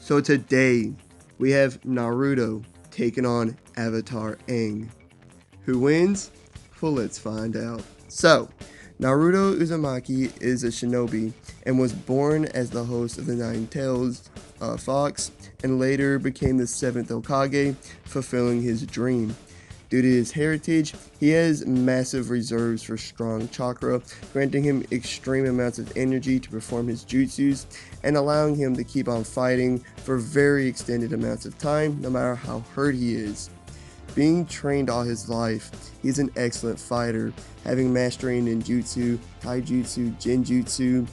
So today we have Naruto taking on Avatar Aang. Who wins? Well, let's find out. So, Naruto Uzumaki is a shinobi and was born as the host of the Nine-Tailed Fox and later became the 7th Hokage, fulfilling his dream. Due to his heritage, he has massive reserves for strong chakra, granting him extreme amounts of energy to perform his jutsus and allowing him to keep on fighting for very extended amounts of time, no matter how hurt he is. Being trained all his life, he's an excellent fighter, having mastery in ninjutsu, taijutsu, genjutsu,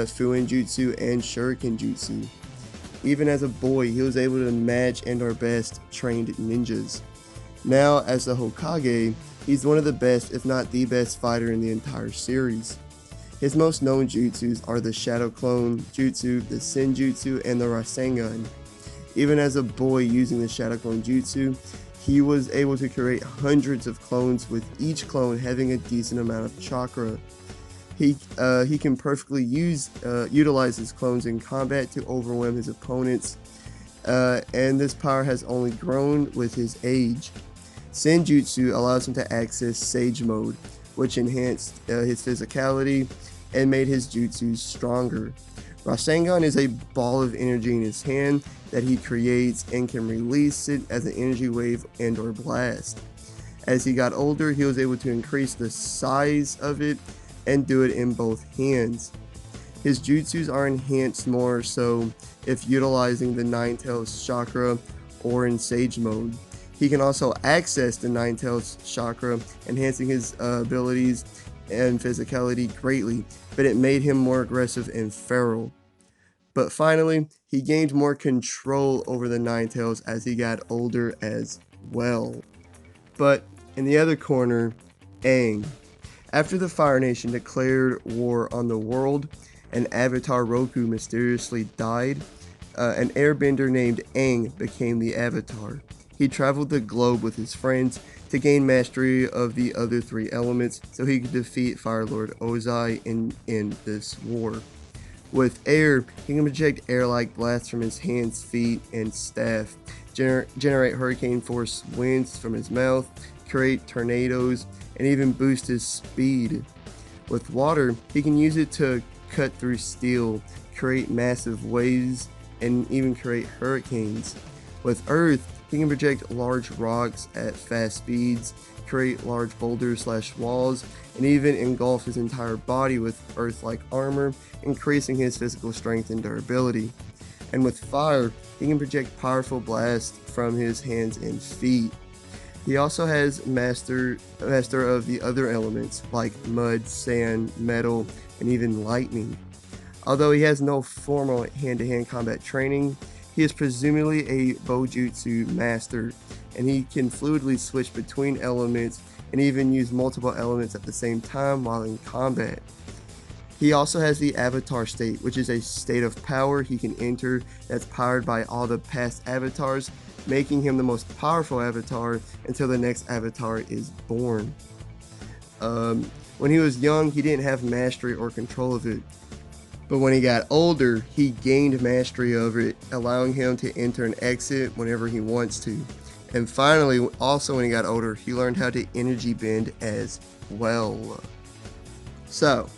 fuin jutsu, and shuriken jutsu. Even as a boy, he was able to match and or best trained ninjas. Now, as the Hokage, he's one of the best, if not the best fighter in the entire series. His most known jutsus are the Shadow Clone Jutsu, the Senjutsu, and the Rasengan. Even as a boy using the Shadow Clone Jutsu, he was able to create hundreds of clones, with each clone having a decent amount of chakra. He can perfectly utilize his clones in combat to overwhelm his opponents, and this power has only grown with his age. Senjutsu allows him to access Sage Mode, which enhanced his physicality and made his jutsus stronger. Rasengan is a ball of energy in his hand that he creates and can release it as an energy wave and or blast. As he got older, he was able to increase the size of it and do it in both hands. His jutsus are enhanced more so if utilizing the Nine-Tailed chakra or in Sage Mode. He can also access the Nine-Tailed chakra, enhancing his abilities and physicality greatly, but it made him more aggressive and feral. But finally, he gained more control over the Nine-Tails as he got older as well. But in the other corner, Aang. After the Fire Nation declared war on the world and Avatar Roku mysteriously died, an airbender named Aang became the Avatar. He traveled the globe with his friends to gain mastery of the other 3 elements so he could defeat Fire Lord Ozai in this war. With air, he can project air-like blasts from his hands, feet, and staff, generate hurricane force winds from his mouth, create tornadoes, and even boost his speed. With water, he can use it to cut through steel, create massive waves, and even create hurricanes. With earth, he can project large rocks at fast speeds, create large boulders/walls, and even engulf his entire body with earth-like armor, increasing his physical strength and durability. And with fire, he can project powerful blasts from his hands and feet. He also has master of the other elements like mud, sand, metal, and even lightning. Although he has no formal hand-to-hand combat training, he is presumably a Bojutsu master, and he can fluidly switch between elements and even use multiple elements at the same time while in combat. He also has the Avatar state, which is a state of power he can enter that's powered by all the past avatars, making him the most powerful avatar until the next avatar is born. When he was young, he didn't have mastery or control of it. But when he got older, he gained mastery over it, allowing him to enter and exit whenever he wants to. And finally, also when he got older, he learned how to energy bend as well. So,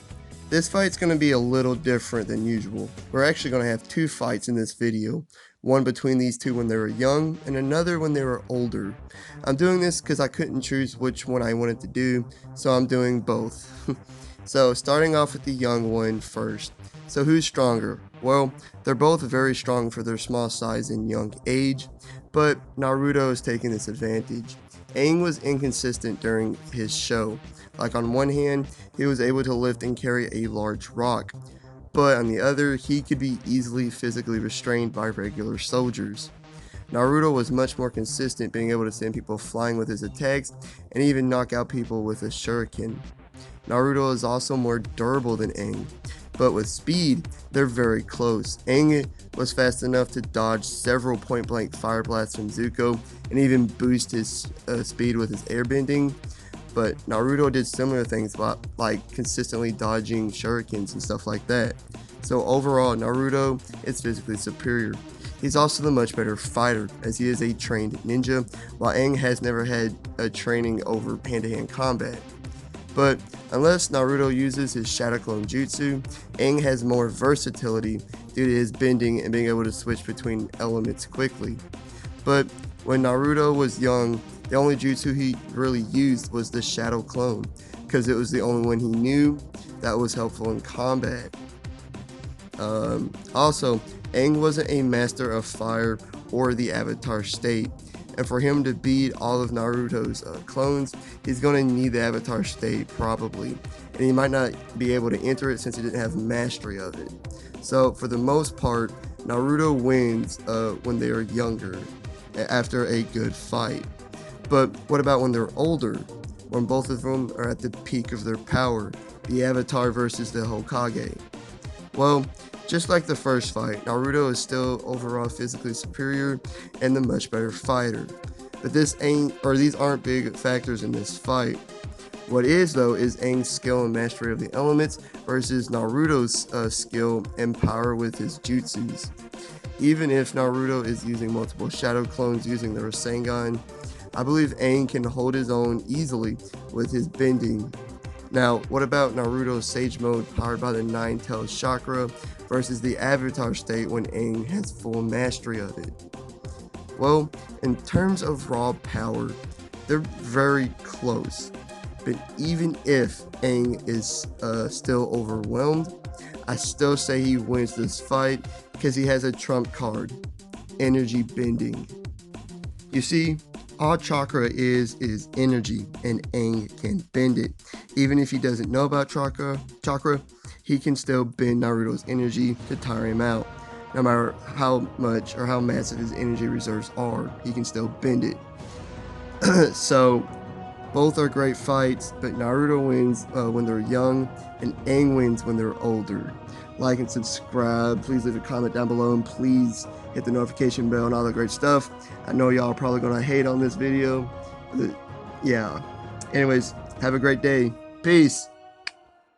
this fight's going to be a little different than usual. We're actually going to have 2 fights in this video. One between these 2 when they were young, and another when they were older. I'm doing this because I couldn't choose which one I wanted to do, so I'm doing both. So, starting off with the young one first. So who's stronger? Well, they're both very strong for their small size and young age, but Naruto is taking this advantage. Aang was inconsistent during his show. Like on one hand, he was able to lift and carry a large rock, but on the other, he could be easily physically restrained by regular soldiers. Naruto was much more consistent, being able to send people flying with his attacks and even knock out people with a shuriken. Naruto is also more durable than Aang, but with speed, they're very close. Aang was fast enough to dodge several point-blank fire blasts from Zuko and even boost his speed with his airbending, but Naruto did similar things like consistently dodging shurikens and stuff like that. So overall, Naruto is physically superior. He's also the much better fighter, as he is a trained ninja, while Aang has never had a training over hand-to-hand combat. But unless Naruto uses his Shadow Clone Jutsu, Aang has more versatility due to his bending and being able to switch between elements quickly. But when Naruto was young, the only jutsu he really used was the Shadow Clone, because it was the only one he knew that was helpful in combat. Also, Aang wasn't a master of fire or the Avatar state, and for him to beat all of Naruto's clones, he's going to need the Avatar state probably, and he might not be able to enter it since he didn't have mastery of it. So for the most part, Naruto wins when they are younger, after a good fight. But what about when they're older, when both of them are at the peak of their power, the Avatar versus the Hokage? Well, just like the first fight, Naruto is still overall physically superior and the much better fighter. But these aren't big factors in this fight. What is though is Aang's skill and mastery of the elements versus Naruto's skill and power with his jutsus. Even if Naruto is using multiple shadow clones using the Rasengan, I believe Aang can hold his own easily with his bending. Now, what about Naruto's Sage Mode powered by the Nine-Tailed Chakra versus the Avatar state when Aang has full mastery of it? Well, in terms of raw power, they're very close. But even if Aang is still overwhelmed, I still say he wins this fight because he has a trump card, energy bending. You see, all chakra is energy, and Aang can bend it. Even if he doesn't know about chakra, he can still bend Naruto's energy to tire him out. No matter how much or how massive his energy reserves are, he can still bend it. So, both are great fights, but Naruto wins when they're young, and Aang wins when they're older. Like and subscribe. Please leave a comment down below, and please hit the notification bell and all that great stuff. I know y'all are probably gonna hate on this video, but yeah. Anyways, have a great day. Peace.